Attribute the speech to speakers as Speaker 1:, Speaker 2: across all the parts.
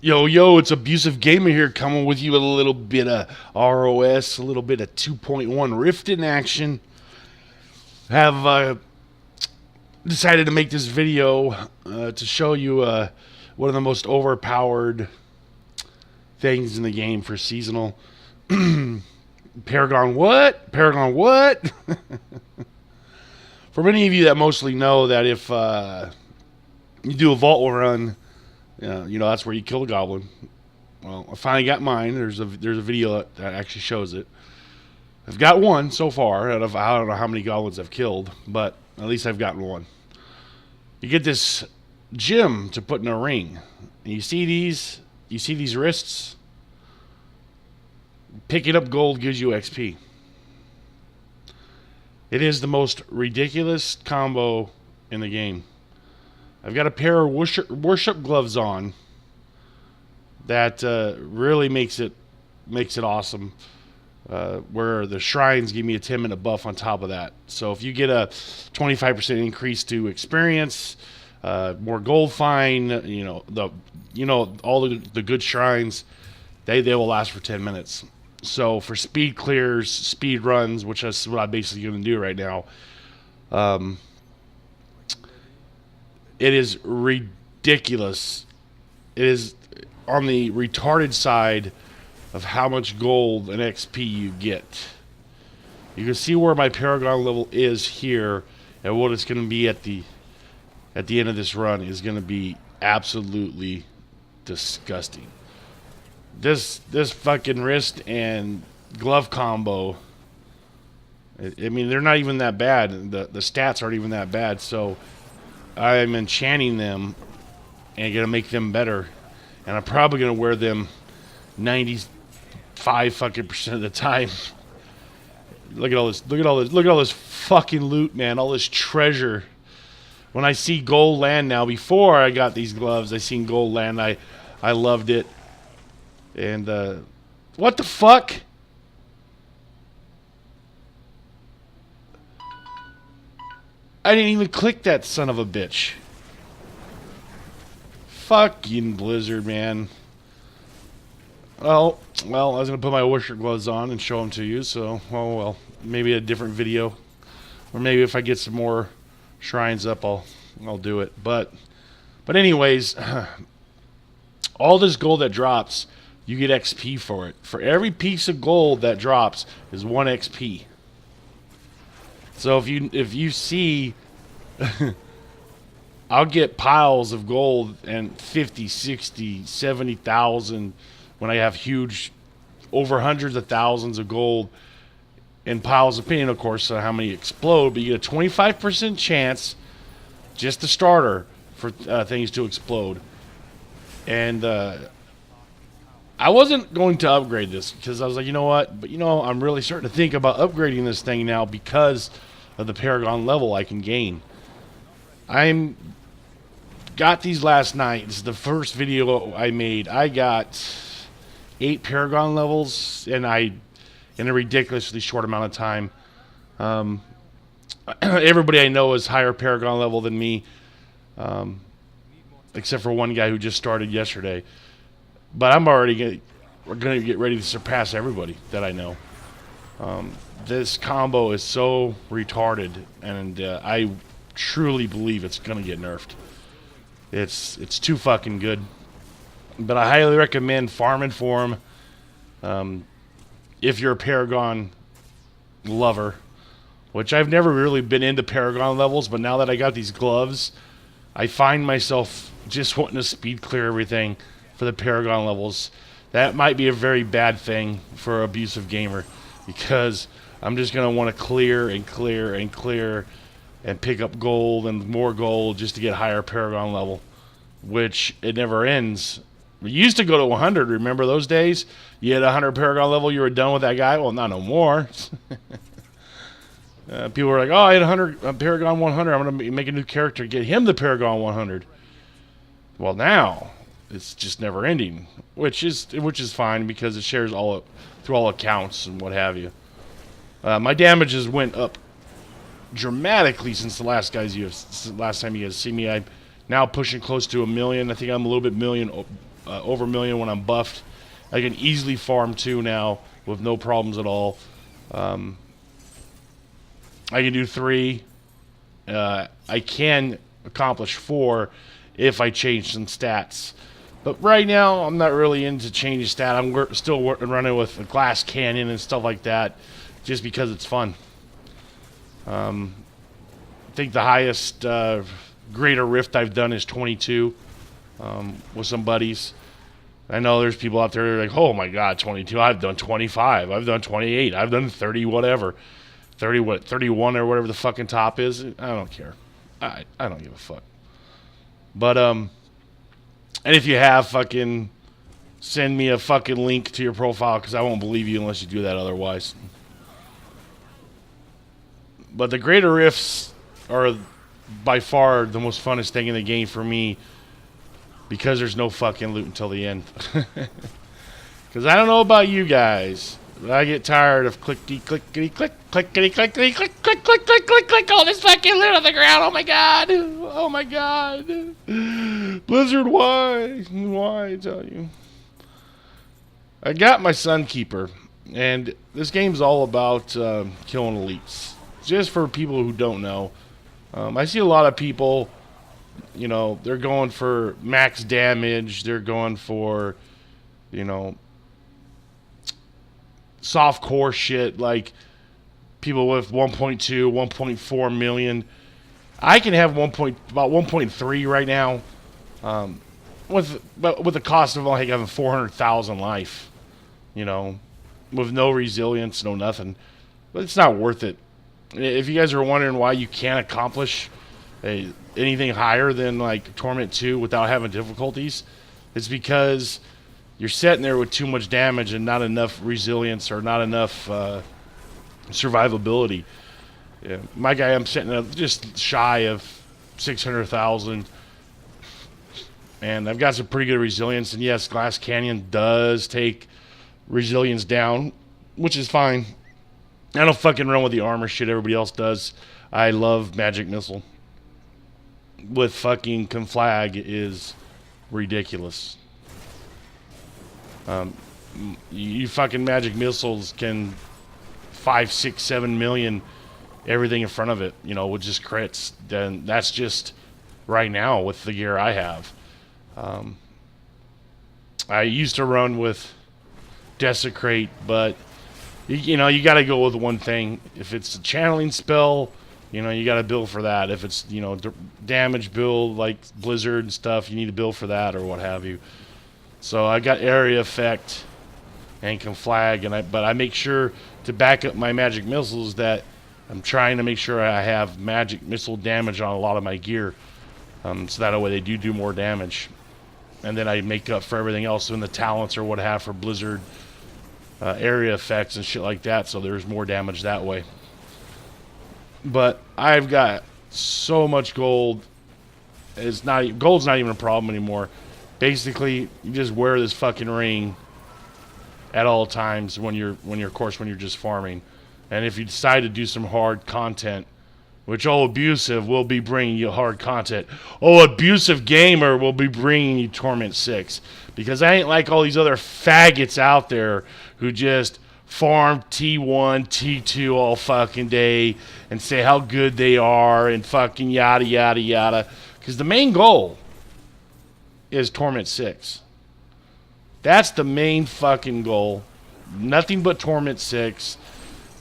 Speaker 1: Yo, it's Abusive Gamer here, coming with you with a little bit of ROS, a little bit of 2.1 Rift in action. Have decided to make this video to show you one of the most overpowered things in the game for seasonal. Paragon what? Paragon what? For many of you that mostly know that if you do a vault run, that's where you kill the goblin. Well, I finally got mine. There's a video that actually shows it. I've got one so far out of I don't know how many goblins I've killed, but at least I've gotten one. You get this gem to put in a ring, and you see these wrists. Picking up gold gives you XP. It is the most ridiculous combo in the game. I've got a pair of worship gloves on that really makes it awesome. Where the shrines give me a 10-minute buff on top of that. So if you get a 25% increase to experience, more gold find, all the good shrines, they will last for 10 minutes. So for speed clears, speed runs, which is what I'm basically going to do right now, it is ridiculous. It is on the retarded side of how much gold and XP you get. You can see where my Paragon level is here, and what it's going to be at the end of this run is going to be absolutely disgusting. This fucking wrist and glove combo, I mean, they're not even that bad. The stats aren't even that bad, so I'm enchanting them and going to make them better. And I'm probably going to wear them 95 fucking % of the time. Look at all this fucking loot, man. All this treasure. When I see gold land now, before I got these gloves, I seen gold land. I loved it. And what the fuck? I didn't even click that son of a bitch. Fucking Blizzard, man. Well, I was going to put my worship gloves on and show them to you, so, well, maybe a different video. Or maybe if I get some more shrines up, I'll do it. But anyways, all this gold that drops, you get XP for it. For every piece of gold that drops is 1 XP. So if you see, I'll get piles of gold and 50, 60, 70,000 when I have huge, over hundreds of thousands of gold in piles of pain, of course, how many explode, but you get a 25% chance, just the starter, for things to explode. And I wasn't going to upgrade this because I was like, you know what? But I'm really starting to think about upgrading this thing now because of the Paragon level I can gain. Got these last night. This is the first video I made. I got 8 Paragon levels, and in a ridiculously short amount of time. Everybody I know is higher Paragon level than me, except for one guy who just started yesterday. But we're gonna get ready to surpass everybody that I know. This combo is so retarded, and I truly believe it's gonna get nerfed. It's too fucking good. But I highly recommend farming for them. If you're a Paragon lover, which I've never really been into Paragon levels, but now that I got these gloves, I find myself just wanting to speed clear everything for the Paragon levels. That might be a very bad thing for Abusive Gamer, because I'm just going to want to clear and clear and clear and pick up gold and more gold just to get higher Paragon level, which it never ends. We used to go to 100. Remember those days? You had 100 Paragon level, you were done with that guy. Well, not no more. People were like, "Oh, I had 100 Paragon 100. I'm gonna make a new character, get him the Paragon 100." Well, now it's just never ending, which is fine because it shares through all accounts and what have you. My damages went up dramatically since the last time you guys see me. I'm now pushing close to 1 million. I think I'm a little bit over 1 million when I'm buffed. I can easily farm 2 now with no problems at all. I can do 3. I can accomplish 4 if I change some stats. But right now, I'm not really into changing stat. I'm still running with a glass canyon and stuff like that, just because it's fun. I think the highest greater rift I've done is 22 with some buddies. I know there's people out there that are like, oh my god, 22. I've done 25. I've done 28. I've done 30 whatever. 31 or whatever the fucking top is. I don't care. I don't give a fuck. But, and if you have, fucking send me a fucking link to your profile, because I won't believe you unless you do that otherwise. But the greater rifts are by far the most funnest thing in the game for me, because there's no fucking loot until the end. Because I don't know about you guys, but I get tired of clickety clickety click, clickety clickety click, click, click, click, click, click, all this fucking loot on the ground. Oh my god. Oh my god. Blizzard, why? Why, I tell you. I got my Sunkeeper, and this game's all about killing elites. Just for people who don't know, I see a lot of people, you know, they're going for max damage, they're going for, you know, soft core shit, like people with 1.2, 1.4 million. I can have about 1.3 right now, with the cost of only having 400,000 life, you know, with no resilience, no nothing. But it's not worth it. If you guys are wondering why you can't accomplish anything higher than like Torment 2 without having difficulties, it's because you're sitting there with too much damage and not enough resilience or not enough survivability. Yeah, my guy, I'm sitting at just shy of 600,000, and I've got some pretty good resilience. And yes, Glass Canyon does take resilience down, which is fine. I don't fucking run with the armor shit everybody else does. I love Magic Missile. With fucking Conflag is ridiculous. You fucking Magic Missiles can 5, 6, 7 million everything in front of it, you know, with just crits. Then that's just right now with the gear I have. I used to run with Desecrate, but you know, you got to go with one thing. If it's a channeling spell, you know, you got to build for that. If it's, you know, damage build like Blizzard and stuff, you need to build for that or what have you. So I got area effect and Conflag, but I make sure to back up my magic missiles that I'm trying to make sure I have magic missile damage on a lot of my gear, so that way they do more damage, and then I make up for everything else in the talents or what I have for Blizzard. Area effects and shit like that, so there's more damage that way. But I've got so much gold. Gold's not even a problem anymore. Basically, you just wear this fucking ring at all times when you're just farming. And if you decide to do some hard content, which Abusive will be bringing you hard content. Abusive Gamer will be bringing you Torment 6. Because I ain't like all these other faggots out there who just farm T1, T2 all fucking day and say how good they are and fucking yada, yada, yada. Because the main goal is Torment 6. That's the main fucking goal. Nothing but Torment 6.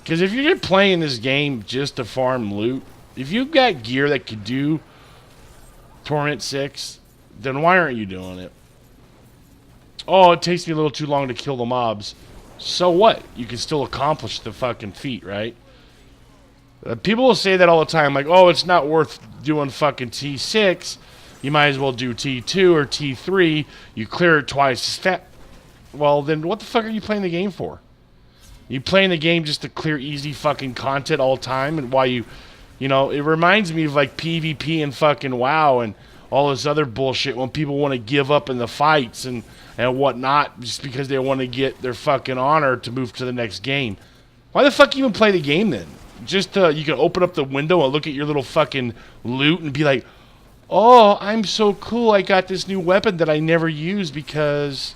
Speaker 1: Because if you're playing this game just to farm loot, if you've got gear that could do Torment 6, then why aren't you doing it? Oh, it takes me a little too long to kill the mobs. So what? You can still accomplish the fucking feat, right? People will say that all the time, like, oh, it's not worth doing fucking T6. You might as well do T2 or T3. You clear it twice as fast. Well, then what the fuck are you playing the game for? You playing the game just to clear easy fucking content all the time, and why you know, it reminds me of like PvP and fucking WoW and all this other bullshit when people want to give up in the fights and whatnot just because they want to get their fucking honor to move to the next game. Why the fuck even play the game then? you can open up the window and look at your little fucking loot and be like, oh, I'm so cool. I got this new weapon that I never use because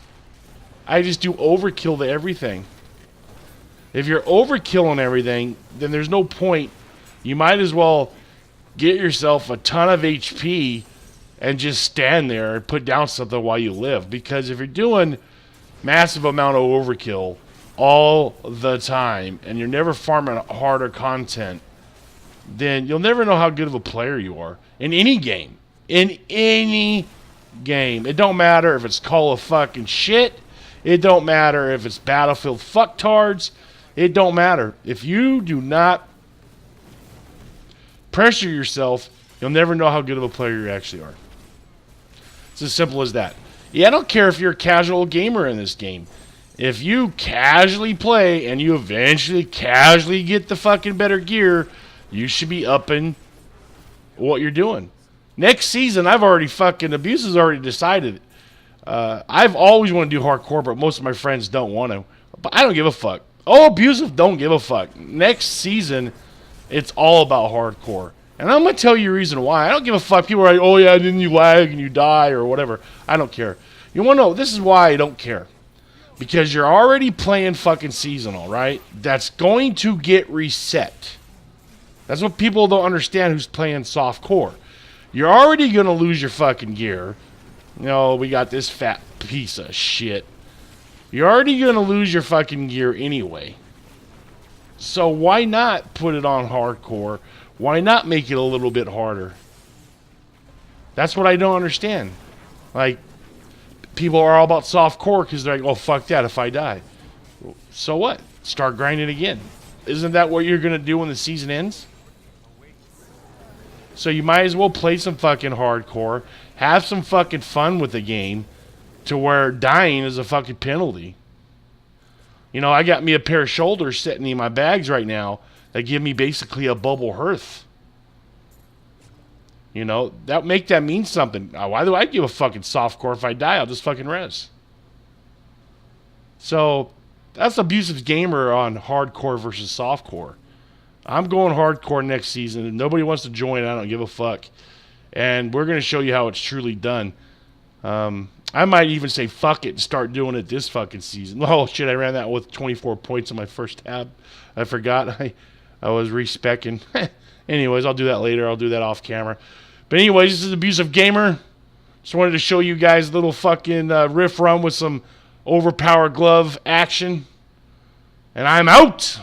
Speaker 1: I just do overkill to everything. If you're overkilling everything, then there's no point. You might as well get yourself a ton of HP and just stand there and put down something while you live. Because if you're doing massive amount of overkill all the time and you're never farming harder content, then you'll never know how good of a player you are in any game. In any game. It don't matter if it's Call of fucking shit. It don't matter if it's Battlefield fucktards. It don't matter. If you do not pressure yourself, you'll never know how good of a player you actually are. It's as simple as that. Yeah, I don't care if you're a casual gamer in this game. If you casually play and you eventually casually get the fucking better gear, you should be upping what you're doing. Next season, Abuse has already decided. I've always wanted to do hardcore, but most of my friends don't want to. But I don't give a fuck. Oh, Abusive don't give a fuck. Next season, it's all about hardcore. And I'm going to tell you a reason why. I don't give a fuck. People are like, oh yeah, then you lag and you die or whatever. I don't care. You want to know, this is why I don't care. Because you're already playing fucking seasonal, right? That's going to get reset. That's what people don't understand who's playing softcore. You're already going to lose your fucking gear. You know, we got this fat piece of shit. You're already going to lose your fucking gear anyway. So why not put it on hardcore? Why not make it a little bit harder? That's what I don't understand. Like, people are all about softcore because they're like, oh, fuck that if I die. So what? Start grinding again. Isn't that what you're going to do when the season ends? So you might as well play some fucking hardcore, have some fucking fun with the game, to where dying is a fucking penalty. You know, I got me a pair of shoulders sitting in my bags right now that give me basically a bubble hearth. You know, that mean something. Why do I give a fucking softcore? If I die, I'll just fucking res. So that's Abusive Gamer on hardcore versus softcore. I'm going hardcore next season. If nobody wants to join, I don't give a fuck. And we're going to show you how it's truly done. I might even say fuck it and start doing it this fucking season. Oh shit, I ran that with 24 points on my first tab. I forgot. I was respecking. Anyways, I'll do that later. I'll do that off camera. But anyways, this is Abusive Gamer. Just wanted to show you guys a little fucking riff run with some overpowered glove action. And I'm out!